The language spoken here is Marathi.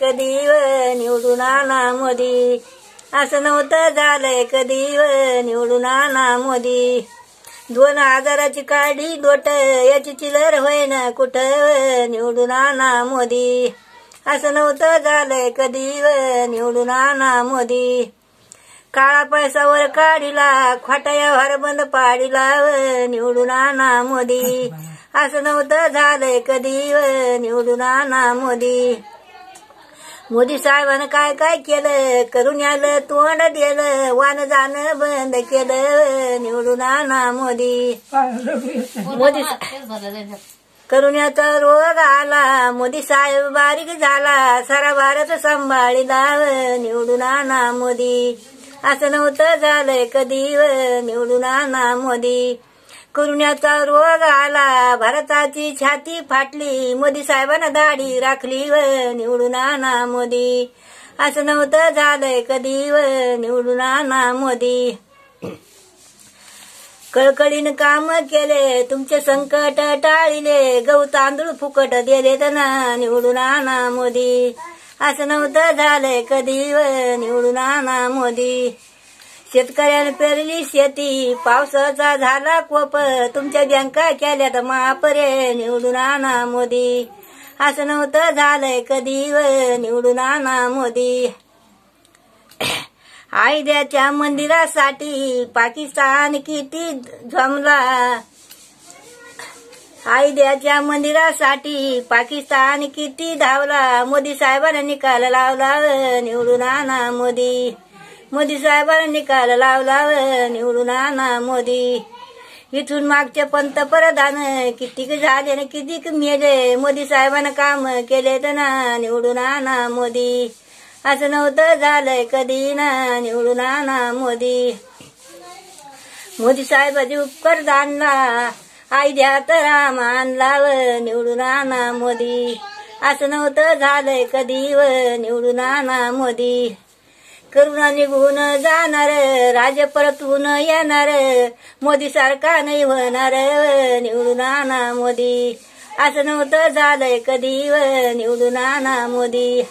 कधी निवडून आणा मोदी. असं नव्हतं झालंय कधी निवडून आणा मोदी. 2000ची काढी नोट याची चिल्लर होईन कुठं निवडून आणा मोदी. असं नव्हतं झालंय कधी निवडून आणा मोदी. काळा पैसावर काढीला खोटा व्यवहार बंद पाडीला निवडून आणा मोदी. असं नव्हतं झालंय कधी निवडून आणा मोदी. मोदी साहेबानं काय काय केलं करून आलं तोंड दिलं वान जाणं बंद केलं निवडून आणा मोदी. मोदी करुण्याचा रोग आला मोदी साहेब बारीक झाला सारा भारत सांभाळीला निवडून आणा मोदी. असं नव्हतं झालंय कधी निवडून आणा मोदी. करुण्याचा रोग आला भारताची छाती फाटली मोदी साहेबांना दाढी राखली निवडून आणा मोदी. असं नव्हतं झालंय कधी निवडून आणा मोदी. कळकळीनं काम केले तुमचे संकट टाळिले गहू तांदूळ फुकट दिले त्यांना निवडून आणा मोदी. असं नव्हतं झालंय कधी निवडून आणा मोदी. शेतकऱ्याने पेरली शेती पावसाचा झाला कोप तुमच्या बँका केल्यात महापरे निवडून आणा मोदी. असं नव्हतं झालंय कधी निवडून आणा मोदी. अयोध्याच्या मंदिरासाठी पाकिस्तान किती जमला. अयोध्याच्या मंदिरासाठी पाकिस्तान किती धावला मोदी साहेबांना निकाल लावला निवडून आणा मोदी. मोदी साहेबांना निकाल लावला निवडून आणा मोदी. इथून मागचे पंतप्रधान कितीक झाले न कितीक मेले मोदी साहेबांना काम केले तर ना निवडून आणा मोदी. असं नव्हतं झालंय कधी ना निवडून आणा मोदी. मोदी साहेबाचे उपकार जाणला अयोध्यात राम आणला निवडून आणा मोदी. असं नव्हतं झालंय कधी निवडून आणा मोदी. करुणा निघून जाणार राज परतून येणार मोदी सारखा नाही होणार निवडून आणा मोदी. असं नव्हतं झालंय कधी निवडून आणा मोदी.